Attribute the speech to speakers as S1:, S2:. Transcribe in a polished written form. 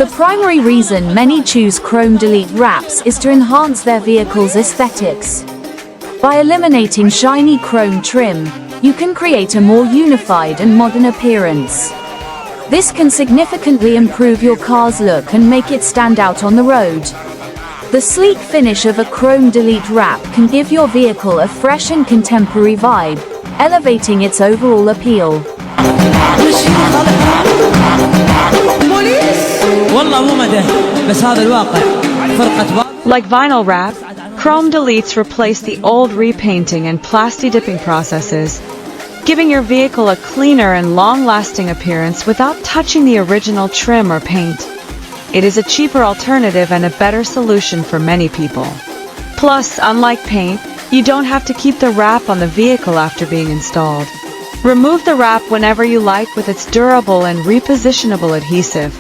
S1: The primary reason many choose chrome delete wraps is to enhance their vehicle's aesthetics. By eliminating shiny chrome trim, you can create a more unified and modern appearance. This can significantly improve your car's look and make it stand out on the road. The sleek finish of a chrome delete wrap can give your vehicle a fresh and contemporary vibe, elevating its overall appeal.
S2: Like vinyl wrap, chrome deletes replace the old repainting and plasti dipping processes, giving your vehicle a cleaner and long-lasting appearance without touching the original trim or paint. It is a cheaper alternative and a better solution for many people. Plus, unlike paint, you don't have to keep the wrap on the vehicle after being installed. Remove the wrap whenever you like with its durable and repositionable adhesive.